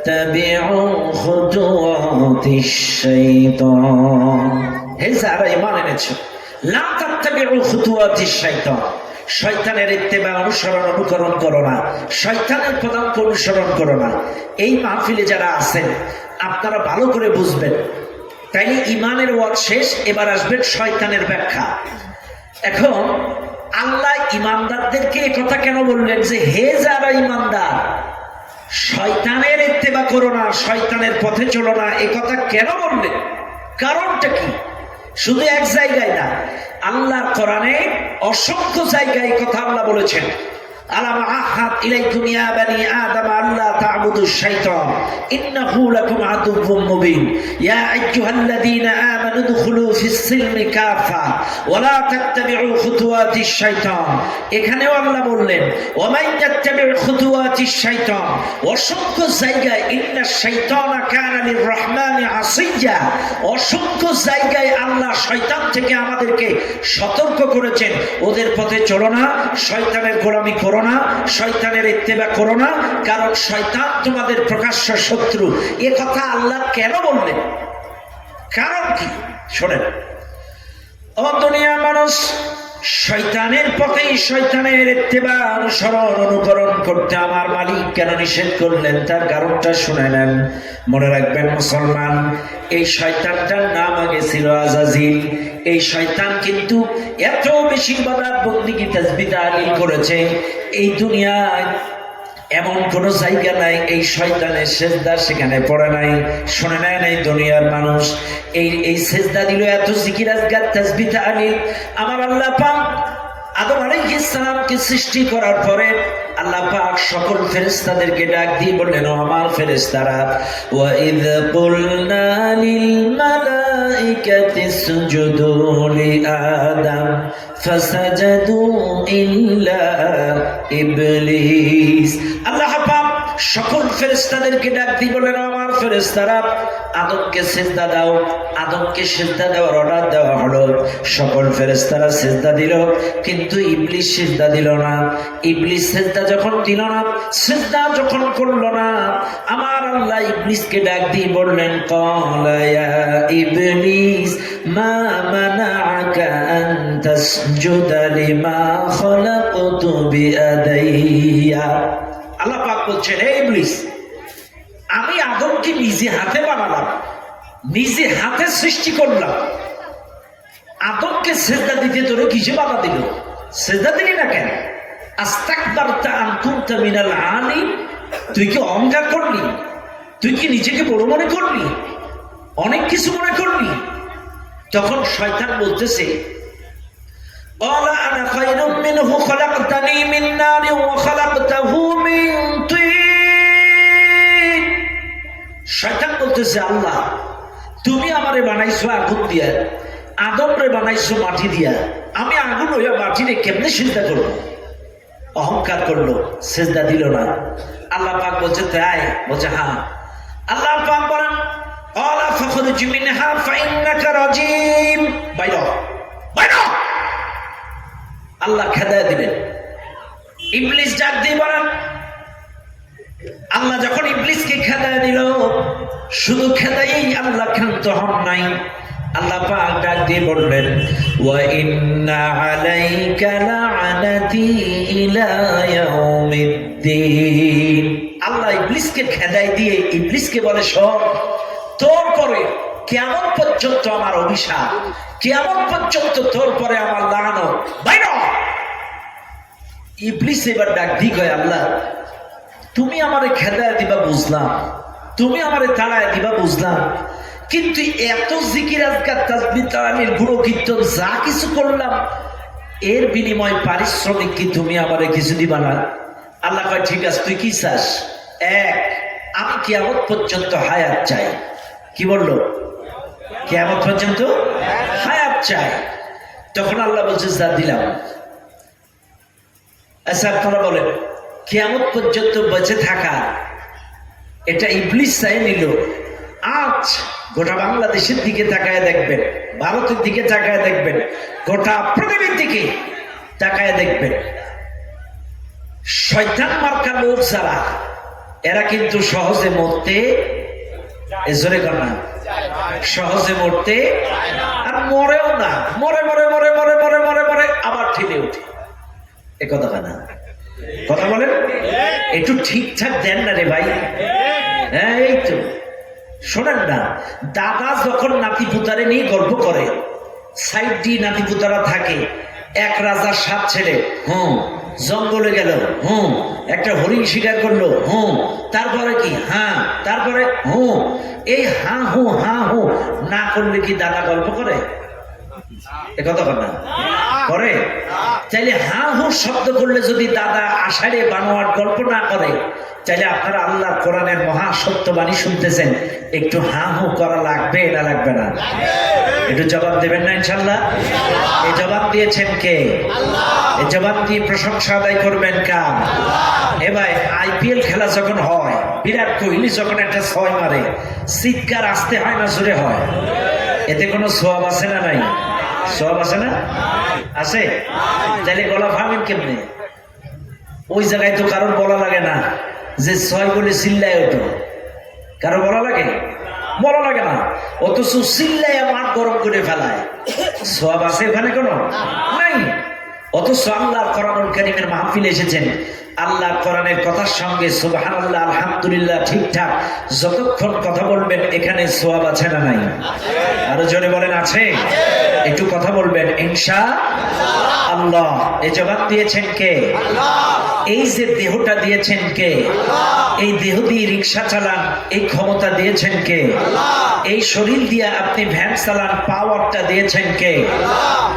تتبعوا خطوات الشيطان হে যারা ঈমান এনেছো লা তাত্তাবিউ খুতুওয়াতিশ শাইতান শয়তানের ইত্তেবা অনুকরণ করো না, শয়তানের পদাঙ্ক অনুসরণ করো না। এই মাহফিলে যারা আছেন আপনারা ভালো করে বুঝবেন। তাই ঈমানের ওয়াজ শেষ, এবার আসবেন শয়তানের ব্যাখ্যা। এখন আল্লাহ ঈমানদারদেরকে এই কথা কেন বললেন যে হে যারা ঈমানদার শয়তানের ইত্তেবা করো না, শয়তানের পথে চলো না, এই কথা কেন বললেন? কারণটা কি? শুধু এক জায়গায় না, আল্লাহর কোরআনে অসংখ্য জায়গায় কথা আল্লাহ বলেছেন। আলাম আহাদ ইলাইকুম ইয়া বানি আদম আল্লা তা'বুদুশ শাইতান ইন্নাহু লাকুম আদুউম মুবিন ইয়া আইয়ুহাল্লাযীনা আমানু দুখুলু ফিস সিলমি কাফা ওয়া লা তাত্তাবিউ খুতুওয়াতিশ শাইতান। এখানেও আল্লাহ বললেন ওয়া মান ইয়াত্তাবিউ খুতুওয়াতিশ শাইতান। অসংখ্য জায়গায় ইন্নাশ শাইতানা কানা লির-রাহমানি আসিয়া। অসংখ্য জায়গায় আল্লাহ শয়তান থেকে আমাদেরকে সতর্ক করেছেন, ওদের পথে চলো না, শয়তানের গোলামি করো না, শয়তানের ইত্তেবা করো না, কারণ শয়তান তোমাদের প্রকাশ্য শত্রু। এ কথা আল্লাহ কেন বললেন? কারণ কি? শোনেন ও দুনিয়ার মানুষ, শয়তানের পথেই শয়তানের ইত্তেবা অনুকরণ করতে আমার মালিক কেন নিষেধ করলেন তার কারণটা শুনে নেন। মনে রাখবেন মুসলমান, এই শয়তানটার নাম আগে ছিল আজাজিল। এই শয়তান কিন্তু এত বেশি ইবাদত বন্দেগী তাসবিহ তাহলিল করেছে, এই দুনিয়ায় এমন কোন জায়গা নাই এই শয়তানের সেজদা সেখানে পড়ে নাই। শুনে নেন এই দুনিয়ার মানুষ, এই সেজদা দিল, এত জিকির আজকার তাসবিহ তাহলিল। আমার আল্লাহ পাক আদম আলাইহিস সালামকে সৃষ্টি করার পরে আল্লাহ পাক সকল ফেরেশতাদেরকে ডাক দিয়ে বললেন, ও আমার ফেরেশতারা, ওয়া ইয কুলনা লিল মালাইকাতি ইসজুদু লি আদম ফাসাজাদু ইল্লা ইবলিস। আল্লাহ পাক সকল ফেরেশতাদেরকে ডাক দিয়ে বললেন, ও আমার ফেরেশতারা, আদমকে সিজদা দাও। আদমকে সিজদা দেওয়ার অর্ডার দেওয়া হলো। সকল ফেরেশতারা সিজদা দিল, কিন্তু ইবলিস সিজদা দিল না। ইবলিস সিজদা যখন দিল না, সিজদা যখন করলো না, আমার আল্লাহ ইবলিসকে ডাক দিয়ে বললেন, ক্বালা ইয়া ইবলিস মা মানাআকা আন তাসজুদা লিমা খালাকতু বিয়াদাইয়া। আল্লাহ পাক বলছেন, হে ইবলিস, আমি আদমকে নিজে হাতে বানালাম, নিজে হাতে সৃষ্টি করলাম, আদমকে সিজদা দিতে তোরে কিসে বাধা দিল? সিজদা দিলি না কেন? আস্তাকবারতা আন কুনতা মিনাল আলিম। তুই কি অহংকার করলি? তুই কি নিজেকে বড় মনে করলি? অনেক কিছু মনে করলি? তখন শয়তান বলতেছে, ক্বালা আনা খায়রুম মিনহু খালাকতানি মিন নারিন ওয়া খালাকতাহু মিন তিন। শয়তান বলতেছে, আল্লাহ তুমি আমারে বানাইছো আগুন দিয়া, আদমরে বানাইছো মাটি দিয়া, আমি আগুন হইয়া মাটিরে কেমনে সিজদা করবো? অহংকার করলো, সিজদা দিল না। আল্লাহ পাক বলছে তাই? বলছে হ্যাঁ। আল্লাহ পাক বলেন, ক্বালা ফাখরুজ মিনহা ফাইন্নাকা রাজিম। বাইর বাইর। আল্লাহ খেদায় দিলেন। ইবলিস ডাক দিয়ে বলেন, আল্লাহ যখন ইবলিসকে খেদায় দিল, শুধু খেদাই আল্লাহ ক্ষান্ত হন নাই। আল্লাহ পাক ডাক দিয়ে বললেন, ওয়া ইন্না আলাইকা লাআনাতি ইলা ইয়াউমিদ্দিন। আল্লাহ ইবলিসকে খেদায় দিয়ে ইবলিসকে বলে, শোন, তোর পরে কিয়ামত পর্যন্ত আমার অভিশাপ, কিয়ামত পর্যন্ত তোর পরে আমার লানত। বাইর। ইবলিস এবার ডাক দিয়ে কয়, আল্লাহ তুমি আমারে খেদায় দিবা বুঝলাম, তুমি আমারে তাড়ায় দিবা বুঝলাম, কিন্তু এত জিকির আজকার তাসবিহ তাহলিল গুরু কীর্তন যা কিছু করলাম, এর বিনিময় পারিশ্রমিক কি তুমি আমারে কিছু দিবা না? আল্লাহ কয়, ঠিক আছে, তুই কি চাস? এক, আমি কিয়ামত পর্যন্ত হায়াত চাই। কি বললো? কিয়ামত পর্যন্ত হায়াত চাই। তখন আল্লাহ বলছে, যা দিলাম। আচ্ছা আপনারা বলেন, কিয়ামত পর্যন্ত বেঁচে থাকা এটা ইবলিস চাই নিল। আজ গোটা বাংলাদেশের দিকে তাকায় দেখবেন, ভারতের দিকে তাকায় দেখবেন, গোটা পৃথিবীর দিকে তাকায় দেখবেন, শয়তান মার্কা লোক যারা এরা কিন্তু সহজে মরতে এজরে না, সহজে মরতে আর মরেও না, মরে মরে মরে মরে মরে মরে মরে আবার ঠেলে উঠে। এ কথা না, কথা বলেন, একটু ঠিকঠাক দেন না রে ভাই। হ্যাঁ এই তো শোনেন না, দাদা যখন নাতি পুতারে নিয়ে গল্প করে, সাইড দিয়ে নাতি পুতারা থাকে, এক রাজার 7 ছেলে, জঙ্গলে গেল, একটা হরিণ শিকার করলো, তারপরে কি হ্যাঁ, তারপরে এই হা হু না করলে কি দাদা গল্প করে? এ কথা না করে? চাইলে হা হু শব্দ করলে যদি দাদা আষাঢ়ে বানোয়ার গল্প না করে, চাইলে আপনারা আল্লাহর কোরআনের মহা সত্যবাণী শুনতেছেন, একটু হা হু করা লাগবে না লাগবে না? একটু জবাব দেবেন না ইনশাল্লাহ? এই জবাব দিয়েছেন কে? এই জবাব দিয়ে প্রশংসা আদায় করবেন কার? এবার IPL খেলা যখন হয়, বিরাট কোহলি যখন একটা 6 মারে, চিৎকার আসতে হয় না জোরে হয়? এতে কোনো সোয়াব আছে না নাই? সোয়াব আছে না? আছে? তাহলে গলা ভাঙেন কেমনে? ওই জায়গায় তো কারোর বলা লাগে না যে 6 বলে চিল্লায় ওঠো, কারো বলা লাগে? বলা লাগে না, অথচ চিল্লায় মাঠ গরম করে ফেলায়। সোয়াব আছে ওখানে কোনো নাই? অথচ আল্লাহর কোরআনুল কারীমের মাহফিলে এসেছেন, আল্লাহর কোরআনের কথার সঙ্গে সুবহানাল্লাহ আলহামদুলিল্লাহ ঠিকঠাক যতক্ষণ কথা বলবেন, এখানে সোয়াব আছে না নাই? আরো জোরে বলেন আছে? একটু কথা বলবেন ইনশাআল্লাহ। এই জবাব দিয়েছেন কে? এই যে দেহটা দিয়েছেন কে? এই দেহ দিয়ে রিক্সা চালান, এই ক্ষমতা দিয়েছেন কে? এই শরীর দিয়ে আপনি ভ্যান চালান, পাওয়ারটা দিয়েছেন কে?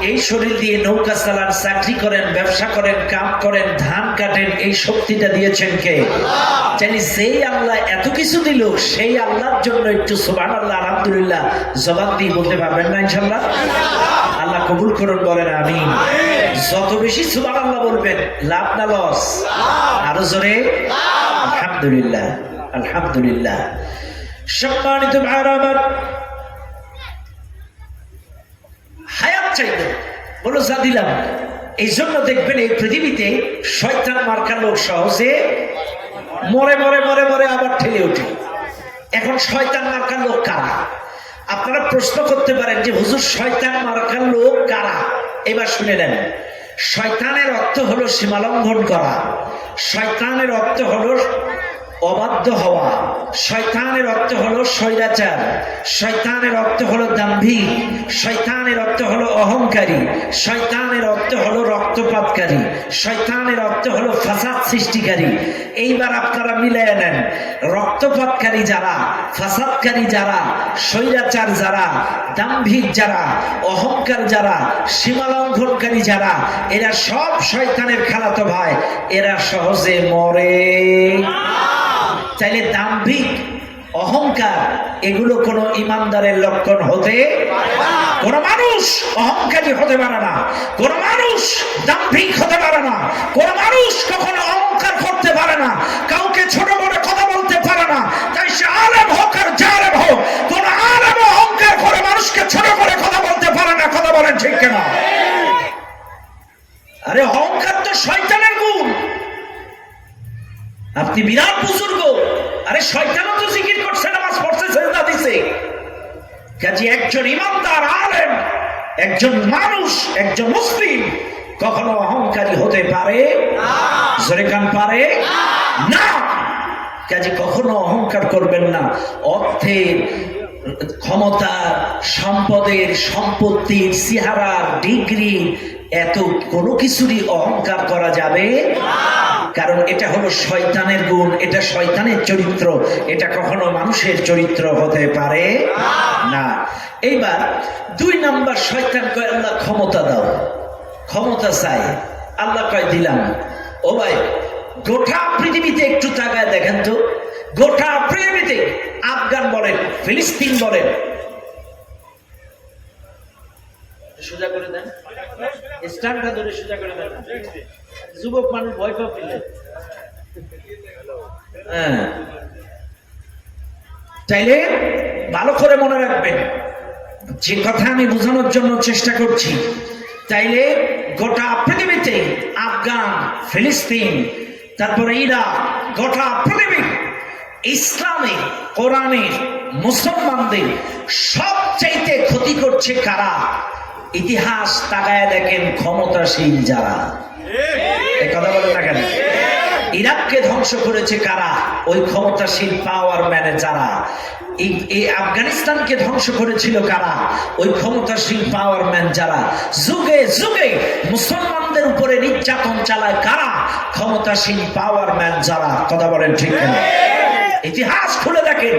এই শরীর দিয়ে নৌকা চালান, চাকরি করেন, ব্যবসা করেন, কাম করেন, ধান কাটেন, এই শক্তিটা দিয়েছেন কে? জানি যেই আল্লাহ এত কিছু দিল, সেই আল্লাহর জন্য একটু সুবহানাল্লাহ আলহামদুলিল্লাহ জবাব দিয়ে বলতে পারবেন না ইনশাআল্লাহ? আল্লাহ কবুল করুন, বলেন আমিন। যত বেশি সুবহানাল্লাহ বলবেন, লাভ না লস? আরো জোরে আলহামদুলিল্লাহ আলহামদুলিল্লাহ। সম্মানিত ভাইরা আমার, হায়াত চাইলো, বলো যা দিলাম। এই জন্য দেখবেন এই পৃথিবীতে শয়তান মার্কা লোক সহজে মরে মরে মরে মরে আবার ঠেলে ওঠে। এখন শয়তান মার্কা লোক কারা? আপনারা প্রশ্ন করতে পারেন যে হুজুর শয়তান মার্কা লোক কারা? এবার শুনে নেন। শয়তানের অর্থ হলো সীমালঙ্ঘন করা, শয়তানের অর্থ হলো অবাধ্য হওয়া, শয়তানের অর্থ হলো স্বৈরাচার, শয়তানের অর্থ হলো দাম্ভিক, শয়তানের অর্থ হলো অহংকারী, শয়তানের অর্থ হলো রক্তপাতকারী, শয়তানের অর্থ হলো ফাসাদ সৃষ্টিকারী। এইবার আপনারা মিলিয়ে নেন, রক্তপাতকারী যারা, ফাসাদকারী যারা, স্বৈরাচার যারা, দাম্ভিক যারা, অহংকার যারা, সীমালঙ্ঘনকারী যারা, এরা সব শয়তানের খালাতো ভাই। এরা সহজে মরে। চাইলে দাম্ভিক, অহংকার এগুলো কোনো ইমানদারের লক্ষণ হতে, কোন মানুষ অহংকারী হতে পারে না, কোন মানুষ দাম্ভিক হতে পারে না, কোন মানুষ কখনো অহংকার করতে পারে না, কাউকে ছোট বড় কথা বলতে পারে না। তাই সে আলেম হোক আর জালেম হোক, কোন আলেম অহংকার করে মানুষকে ছোট করে কথা বলতে পারে না। কথা বলেন ঠিক কিনা? আরে অহংকার তো শয়তানের গুণ। আপনি বিরাট বুজুর্গ, আরে শয়তানও তো জিকির করছে, নামাজ পড়ছে, সেজদা দিছে। কাজে একজন ইমানদার আলেম, একজন মানুষ, একজন মুসলিম কখনো অহংকারী হতে পারে না। জোরে কান পারে না। কাজে কখনো অহংকার করবেন না। অর্থের, ক্ষমতা, সম্পদের, সম্পত্তির, চেহারার, ডিগ্রি, এত কোনো কিছুরই অহংকার করা যাবে না। কারণ এটা হলো শয়তানের গুণ, এটা শয়তানের চরিত্র, এটা কখনো মানুষের চরিত্র হতে পারে না। এইবার 2 নাম্বার, শয়তান কয় আল্লাহ ক্ষমতা দাও, ক্ষমতা চাই। আল্লাহ কয় দিলাম। ও ভাই, গোটা পৃথিবীতে একটু তাকায় দেখেন তো, গোটা পৃথিবীতে আফগান বলেন, ফিলিস্তিন বলেন, সোজা করে দেন, স্ট্যান্ডটা ধরে সোজা করে দেন। যুবক মানুষ ভয় পাবে। তাইলে ভালো করে মনে রাখবেন যে কথা আমি বোঝানোর জন্য চেষ্টা করছি। তাইলে গোটা পৃথিবীতে আফগান, ফিলিস্তিন, তারপরে ইরাক, গোটা পৃথিবী ইসলামের, কোরআনের, মুসলমানদের সবচাইতে ক্ষতি করছে কারা? ইতিহাস তাকায় দেখেন, ক্ষমতাশীল যারা। এই কথা বলেন না কেন? ইরাককে ধ্বংস করেছে কারা? ওই ক্ষমতাশীল পাওয়ার ম্যানে যারা। এই আফগানিস্তানকে ধ্বংস করেছিল কারা? ওই ক্ষমতাশীল পাওয়ার ম্যান যারা। যুগে যুগে মুসলমানদের উপরে নির্যাতন চালায় কারা? ক্ষমতাশীল পাওয়ার ম্যান যারা। কথা বলেন ঠিক না? ইতিহাস খুলে দেখেন,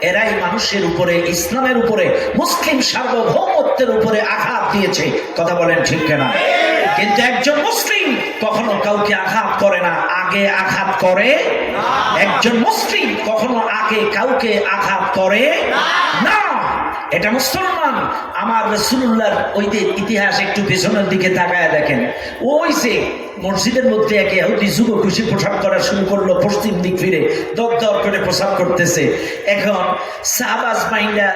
এরাই মানুষের উপরে, ইসলামের উপরে, মুসলিম সার্বভৌমত্বের উপরে আঘাত দিয়েছে। কথা বলেন ঠিক না? কিন্তু একজন মুসলিম কখনো কাউকে আঘাত করে না, আগে আঘাত করে। একজন মুসলিম কখনো আগে কাউকে আঘাত করে না। এটা মুসলমান। আমার রাসূলুল্লাহর ওই যে ইতিহাস একটু পেছনের দিকে তাকায় দেখেন, ওই যে মসজিদের মধ্যে একে ইহুদি যুবক খুশি পোশাক করা শুরু করলো, পশ্চিম দিক ফিরে দর দর করে পোশাক করতেছে। এখন সাহাবাজ মাইন্ডা,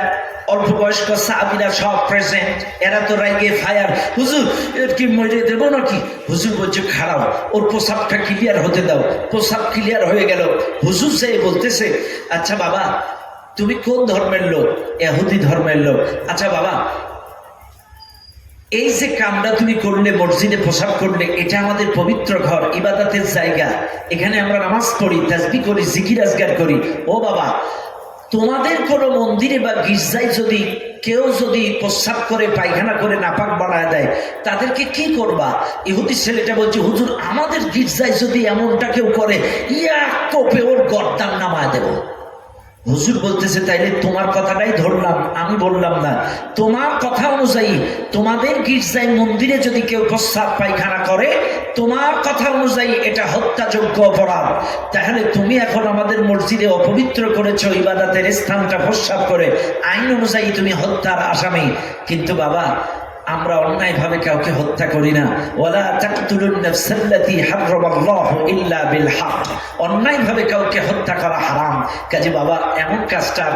অল্প বয়স্ক সাহাবীরা সব প্রেজেন্ট, এরা তো রাইগে ফায়ার, হুজুর এর কি মরে দেবো নাকি? হুজুর বলছে খারাপ, ওর পোশাকটা ক্লিয়ার হতে দাও। পোশাক ক্লিয়ার হয়ে গেল, হুজুর সে বলতেছে, আচ্ছা বাবা তুমি কোন ধর্মের লোক? ইহুদি ধর্মের লোক। আচ্ছা বাবা, এই যে কামটা তুমি করলে, মসজিদে পোশাক করলে, এটা আমাদের পবিত্র ঘর, ইবাদতের জায়গা, এখানে আমরা নামাজ পড়ি, তাসবিহ করি, জিকির আজকার করি। ও বাবা, তোমাদের কোনো মন্দিরে বা গির্জায় যদি কেউ যদি প্রস্রাব করে, পায়খানা করে নাপাক বানায় দেয়, তাদেরকে কি করবা? ইহুদি ছেলেটা বলছে, হুজুর আমাদের গির্জায় যদি এমনটা কেউ করে, ইয়া কোপে ওর গর্দান নামায় দেব। হুজুর বলতেছে, তাইলে তোমার কথাটাই ধরলাম, আমি বললাম না। তোমার কথা অনুযায়ী তোমাদের গির্জায়, মন্দিরে যদি কেউ প্রস্রাব পায়খানা করে, তোমার কথা অনুযায়ী এটা হত্যাযোগ্য অপরাধ। তাহলে তুমি এখন আমাদের মসজিদে অপবিত্র করেছো, ইবাদতের স্থানটা প্রস্রাব করে, আইন অনুযায়ী তুমি হত্যার আসামি। কিন্তু বাবা, আমরা অন্যায়ভাবে কাউকে হত্যা করি না। ওয়ালা তাকতুলুন নাফসাল্লাতী হারামাল্লাহু ইল্লা বিল হক। অন্যায়ভাবে কাউকে হত্যা করা হারাম। কাজে বাবা, এমন কাজটা আর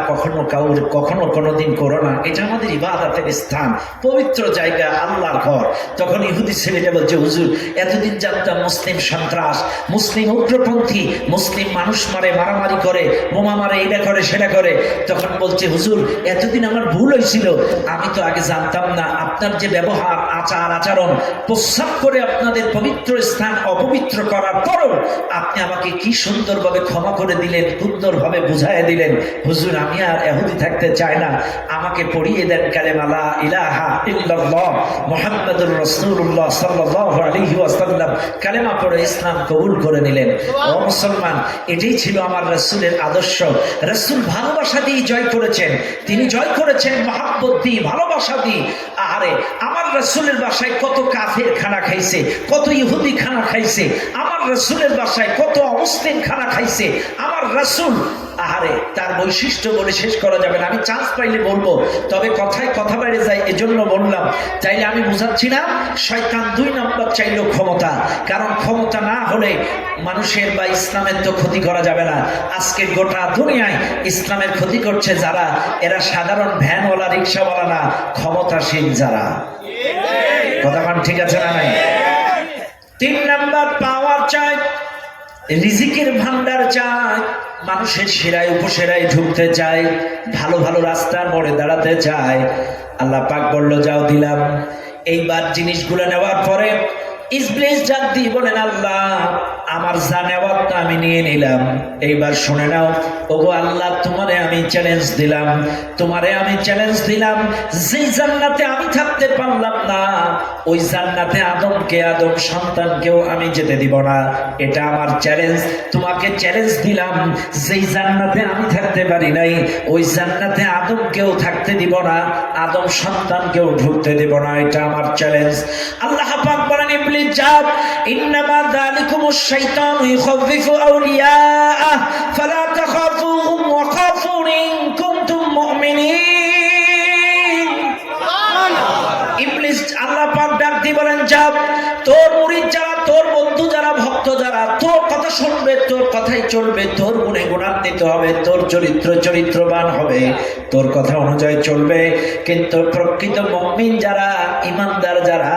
কখনো কোনোদিন করো না। এটা আমাদের ইবাদতের স্থান, পবিত্র জায়গা, আল্লাহর ঘর। তখন ইহুদি ছেলেটা বলছে, হুজুর এতদিন জানতাম মুসলিম সন্ত্রাস, মুসলিম উগ্রপন্থী, মুসলিম মানুষ মারে, মারামারি করে, বোমা মারে, এটা করে সেটা করে। তখন বলছে, হুজুর এতদিন আমার ভুল হয়েছিল, আমি তো আগে জানতাম না আপনার যে ব্যবহার, আচার আচরণ, প্রস্রাব করে আপনাদের পবিত্র স্থান অপবিত্র করার পরও আপনি আমাকে কি সুন্দরভাবে ক্ষমা করে দিলেন, সুন্দরভাবে বুঝাইয়া দিলেন। হুজুর আমি আর ইহুদি থাকতে চাই না, আমাকে পড়িয়ে দেন কালেমা লা ইলাহা ইল্লাল্লাহ মুহাম্মাদুর রাসূলুল্লাহ সাল্লাল্লাহু আলাইহি ওয়াসাল্লাম। কালেমা পড়ে ইসলাম কবুল করে নিলেন। ও মুসলমান, এটাই ছিল আমার রাসূলের আদর্শ। রাসূল ভালোবাসা দিয়ে জয় করেছেন, তিনি জয় করেছেন মহব্বত দিয়ে, ভালোবাসা দিয়ে। আরে আমার রাসূলের বাসায় কত কাফের খানা খাইছে, কত ইহুদি খানা খাইছে, আমার রাসূলের বাসায় কত অমুসলিম খানা খাইছে। আমার রাসূল, আহারে তার বৈশিষ্ট্য বলে শেষ করা যাবে না। আমি চান্স পাইলে বলবো, তবে কথায় কথা বেড়ে যায়, এজন্য বললাম। চাইলে আমি বুঝাচ্ছি না, শয়তান 2 নম্বর চাইল ক্ষমতা। কারণ ক্ষমতা না হলে মানুষের বা ইসলামের তো ক্ষতি করা যাবে না। আজকে গোটা দুনিয়ায় ইসলামের ক্ষতি করছে যারা, এরা সাধারণ ভ্যানওয়ালা, রিক্সাওয়ালা না, ক্ষমতাশীল যারা। কথা মান ঠিক আছে না নাই? 3 নম্বর পাওয়ার চাই, রিজিকের ভান্ডার চাই, মানুষের শিরায় উপশিরায় ঢুকতে চায়, ভালো ভালো রাস্তার মোড়ে দাঁড়াতে চায়। আল্লাহ পাক বলল, যাও দিলাম। এইবার জিনিসগুলো নেওয়ার পরে ইবলিস ডাক দিয়ে বলেন, আল্লাহ আমার যা নেওয়ার তা আমি নিয়ে নিলাম, এইবার শুনে নাও। ওগো আল্লাহ, তোমারে আমি চ্যালেঞ্জ দিলাম, তোমারে আমি চ্যালেঞ্জ দিলাম, যেই জান্নাতে আমি থাকতে পারলাম না, ওই জান্নাতে আদমকে, আদম সন্তানকেও আমি যেতে দিব না। এটা আমার চ্যালেঞ্জ, তোমাকে চ্যালেঞ্জ দিলাম। যেই জান্নাতে আমি থাকতে পারি নাই, ওই জান্নাতে আদমকেও থাকতে দিব না, আদম সন্তানকেও ঢুকতে দিব না। এটা আমার চ্যালেঞ্জ। আল্লাহ পাক বলেন, ইবলিস যাও, ইন্নামা যালিকুমুশ শাইতানু ইখাফিফু আউলিয়াআহ ফালা তাখাফুহুম ওয়া খাফুনি ইন কুনতুম মুমিনিন। ইবলিস, আল্লাহ পাক ডাক দিয়ে বলেন, যাও, তোর মুরিদ যারা, তোর বন্ধু যারা, ভক্ত যারা, তোর কথা শুনবে, তোর কথাই চলবে, তোর গুণে গুণান্বিত হবে, তোর চরিত্রবান হবে, তোর কথা অনুযায়ী চলবে। কিন্তু প্রকৃত মুমিন যারা, ইমানদার যারা,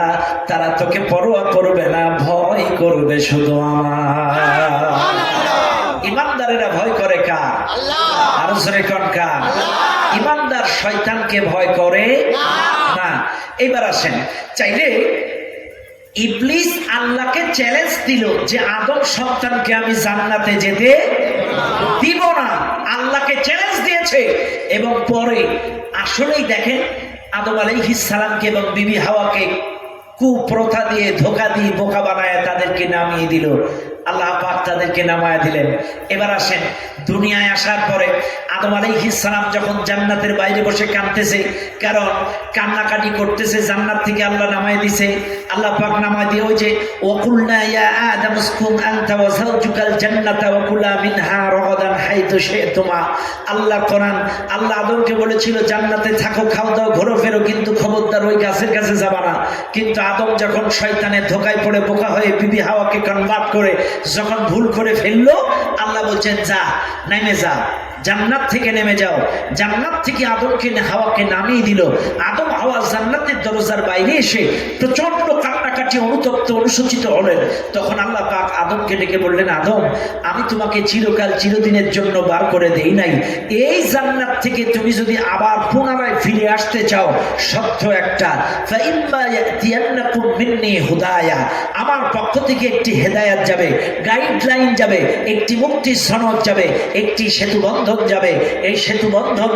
তারা তোকে পরোয়া করবে না, ভয় করবে শুধু আমার। ইমানদারেরা ভয় করে কার? আল্লাহ। আরো জোরে কোন কার? ইমানদার শয়তানকে ভয় করে না। এবার আসেন, চাইলে ইবলিস আল্লাহকে চ্যালেঞ্জ দিল যে আদম সন্তানকে আমি জান্নাতে যেতে দিব না, আল্লাহকে চ্যালেঞ্জ দিয়েছে। এবং পরে আসলেই দেখেন আদম আলাইহিস সালামকে এবং বিবি হাওয়াকে কুপ্রথা দিয়ে ধোঁকা দিয়ে বোকা বানায় তাদেরকে নামিয়ে দিল, আল্লাহ পাক তাদেরকে নামায় দিলেন। এবার আসেন, দুনিয়ায় আসার পরে আদম আলাইহিস সালাম যখন জান্নাতের বাইরে বসে কাঁদতেছে, কারণ কান্নাকাটি করতেছে, জান্নাত থেকে আল্লাহ নামায় দিছে, আল্লাহ পাক নামায় দিয়ে ওই যে ওয়াকুলনা ইয়া আদম উসকুন আনতা ওয়া যাওজুকাল জান্নাতা ওয়া কুলা মিনহা রাগাদান হাইতু শি'তুমা। আল্লাহ কোরআন, আল্লাহ আদমকে বলেছিল জান্নাতে থাকো, খাও দাও, ঘোরো ফেরো, কিন্তু খবরদার ওই গাছের কাছে যাবা না। কিন্তু আদম যখন শয়তানের ধোঁকায় পড়ে বোকা হয়ে বিবি হাওয়াকে কনভার্ট করে যখন ভুল করে ফেললো, আল্লাহ বলছেন যা, নেমে যা, জান্নাত থেকে নেমে যাও। জান্নাত থেকে আদমকে হাওয়াকে নামিয়ে দিল। আদম হাওয়া জান্নাতের দরজার বাইরে এসে প্রচন্ড কান্নাকাটি, অনুতপ্ত, অনুশোচিত হলেন। তখন আল্লাহ পাক আদমকে ডেকে বললেন, আদম, আমি তোমাকে চিরকাল চিরদিনের জন্য বার করে দেই নাই। এই জান্নাত থেকে তুমি যদি আবার পুনরায় ফিরে আসতে চাও, শর্ত একটা, ফাইম্মা ইয়াতিয়ান্নাকুম মিন্নি হুদায়া, আমার পক্ষ থেকে একটি হেদায়াত যাবে, গাইডলাইন যাবে, একটি মুক্তি সনদ যাবে, একটি সেতু বন্ধন যাবে। এই সেতু বন্ধন